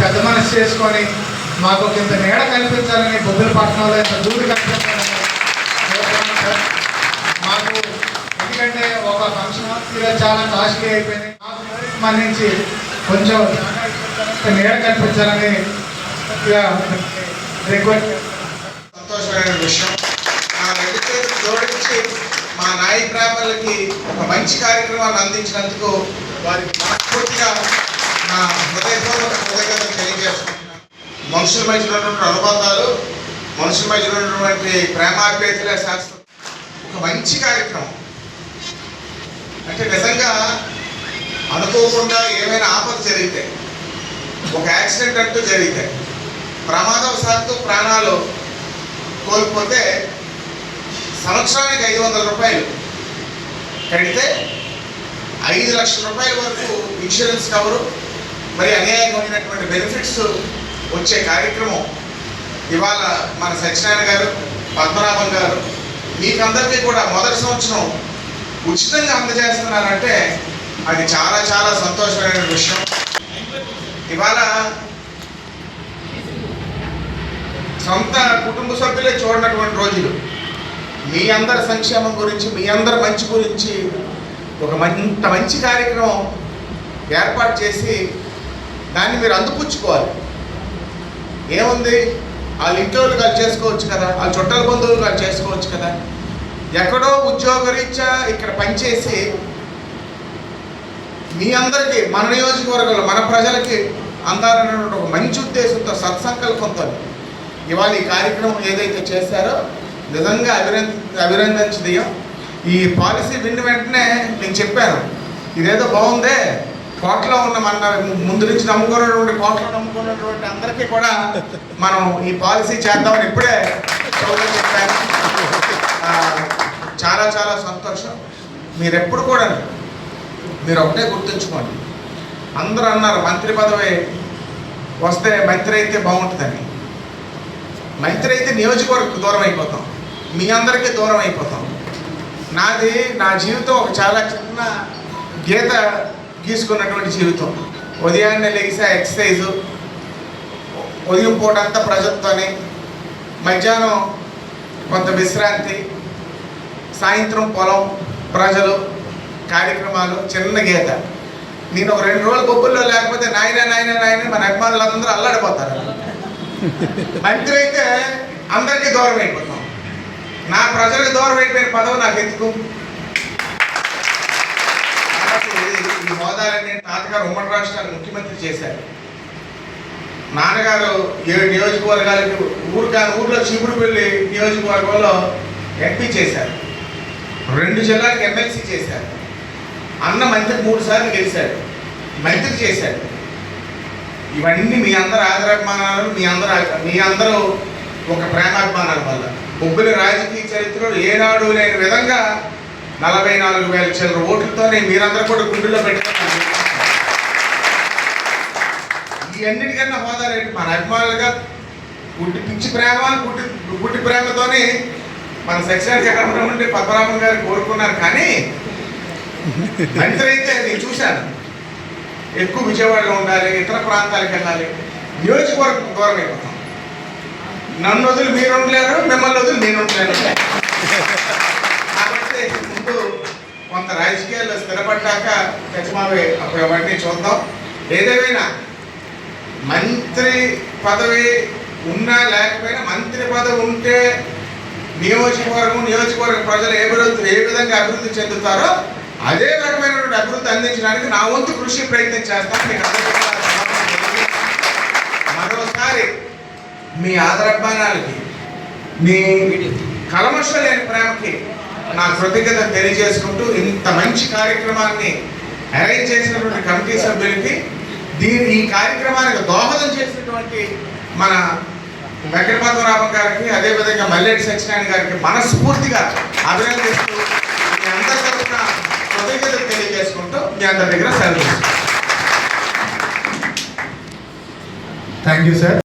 పెద్ద మనసు చేసుకొని మాకు ఇంత నీడ కల్పించాలని బొబ్బిలిపట్నంలో ఇంత దూరి కల్పించాలని మాకు. ఎందుకంటే ఒక ఫంక్షన్ హాల్ చాలా కాస్ట్లీ అయిపోయింది. సంబంధించి కొంచెం నీడ కల్పించాలని రిక్వెస్ట్. సంతోషమైన విషయం. మా రెడ్డి జోడించి మా నాయకురాలకి ఒక మంచి కార్యక్రమాన్ని అందించినందుకు వారికి మనస్ఫూర్తిగా నా హృదయపూర్వక కృతజ్ఞతలు తెలియజేసుకుంటున్నాను. మనుషుల మధ్య ఉన్నటువంటి అనుబంధాలు, మనుషుల మధ్య ఉన్నటువంటి ప్రేమాపేతలే శాస్త్రం. ఒక మంచి కార్యక్రమం అంటే నిజంగా అనుకోకుండా ఏమైనా ఆపద జరిగితే, ఒక యాక్సిడెంట్ అంటూ జరిగితే, ప్రమాదవశాత్తు ప్రాణాలు కోల్పోతే సంవత్సరానికి 500 రూపాయలు కడితే 5 లక్షల రూపాయల వరకు ఇన్సూరెన్స్ కవరు, మరి అనేకమైనటువంటి బెనిఫిట్స్ వచ్చే కార్యక్రమం ఇవాళ మన సత్యనారాయణ గారు, పద్మనాభం గారు మీకందరికీ కూడా మొదటి సంవత్సరం ఉచితంగా అందజేస్తున్నారంటే అది చాలా చాలా సంతోషమైన విషయం. ఇవాళ సొంత కుటుంబ సభ్యులే చూడనటువంటి రోజులు. మీ అందరి సంక్షేమం గురించి, మీ అందరి మంచి గురించి ఒక మంచి కార్యక్రమం ఏర్పాటు చేసి దాన్ని మీరు అందిపుచ్చుకోవాలి. ఏముంది, వాళ్ళ ఇంట్లో వాళ్ళు చేసుకోవచ్చు కదా, వాళ్ళ చుట్టాల బంధువులు వాళ్ళు చేసుకోవచ్చు కదా. ఎక్కడో ఉద్యోగరీత్యా ఇక్కడ పనిచేసి మీ అందరికీ, మన నియోజకవర్గంలో మన ప్రజలకి అందాలనేటువంటి ఒక మంచి ఉద్దేశంతో, సత్సంకల్పంతో ఇవాళ ఈ కార్యక్రమం ఏదైతే చేశారో నిజంగా అభినందించదీయం. ఈ పాలసీ విన్న వెంటనే నేను చెప్పాను, ఇదేదో బాగుందే, కోటలో ఉన్న మన ముందు నుంచి నమ్ముకున్నటువంటి, కోటలో నమ్ముకున్నటువంటి అందరికీ కూడా మనం ఈ పాలసీ చేద్దామని ఇప్పుడే చెప్పాను. చాలా చాలా సంతోషం. మీరెప్పుడు కూడా మీరు ఒకటే గుర్తుంచుకోండి. అందరూ అన్నారు మంత్రి పదవి వస్తే మంత్రి అయితే బాగుంటుందని. మంత్రి అయితే నియోజకవర్గం దూరం అయిపోతాం, మీ అందరికీ దూరం అయిపోతాం. నా జీవితం ఒక చాలా చిన్న గీత గీసుకున్నటువంటి జీవితం. ఉదయాన్నే లేసా ఎక్సర్సైజు, ఉదయం పూట అంతా ప్రజలతోని, మధ్యాహ్నం కొంత విశ్రాంతి, సాయంత్రం పొలం, ప్రజలు, కార్యక్రమాలు, చిన్న గీత. నేను ఒక 2 రోజులు బొబ్బుల్లో లేకపోతే నాయన మన అభిమానులందరూ అల్లాడిపోతారు. మంత్రి అయితే అందరికీ దూరం అయిపోతాం. నా ప్రజలకు దూరం అయిపోయిన పదవి నాకు ఎందుకు? ఈ హోదాలన్నీ తాతగారు ఉమ్మడి రాష్ట్రాలు ముఖ్యమంత్రి చేశారు. నాన్నగారు 7 నియోజకవర్గాలకి ఊర్లో చీపురుపల్లి నియోజకవర్గంలో ఎంపీ చేశారు. 2 జిల్లాలకు ఎమ్మెల్సీ చేశారు. అన్న మంత్రి 3 సార్లు గెలిచాడు, మంత్రి చేశాడు. ఇవన్నీ మీ అందరు ఆదరాభిమానాలు, మీ అందరూ ఒక ప్రేమాభిమానాల వల్ల. బొబ్బిలి రాజకీయ చరిత్రలో ఏనాడు లేని విధంగా 44,000 చిల్లర ఓట్లతోనే మీరందరూ కూడా గుండెల్లో పెట్టుకున్నారు. ఈ అన్నిటికన్నా హోదా రేటు మన అభిమానులుగా పిచ్చి ప్రేమతోనే మన సత్యనారాయణ నుండి పద్మనాభం గారు కోరుకున్నారు. కానీ మంత్రి అయితే నేను చూశాను, ఎక్కువ విజయవాడలో ఉండాలి, ఇతర ప్రాంతాలకు వెళ్ళాలి, నియోజకవర్గం దూరం అయిపోతాం. నన్ను వదిలి మీరు ఉండలేరు, మిమ్మల్ని వదిలి నేను ఉండలేను. కాబట్టి ముందు కొంత రాజకీయాల్లో స్థిరపడ్డాక తెచ్చమావే అప్పుడు అవన్నీ చూద్దాం. ఏదేమైనా మంత్రి పదవి ఉన్నా లేకపోయినా, మంత్రి పదవి ఉంటే నియోజకవర్గ ప్రజలు ఏ విధంగా అభివృద్ధి చెందుతారో అదే రకమైనటువంటి అభివృద్ధి అందించడానికి నా వంతు కృషి ప్రయత్నం చేస్తాను. మీకు మరోసారి మీ ఆదరాభిమానాలకి, మీ కలమషం లేని ప్రేమకి నా కృతజ్ఞత తెలియజేసుకుంటూ, ఇంత మంచి కార్యక్రమాన్ని అరేంజ్ చేసినటువంటి కమిటీ సభ్యులకి, ఈ కార్యక్రమానికి దోహదం చేసినటువంటి మన వెంకట పద్మనాభం గారికి, అదేవిధంగా మల్లేటి సత్యనారాయణ గారికి మనస్ఫూర్తిగా అభినందిస్తూ మీ అందరి తరఫున కృతజ్ఞతలు తెలియజేసుకుంటూ మీ అందరి దగ్గర సెలవు. Thank you sir.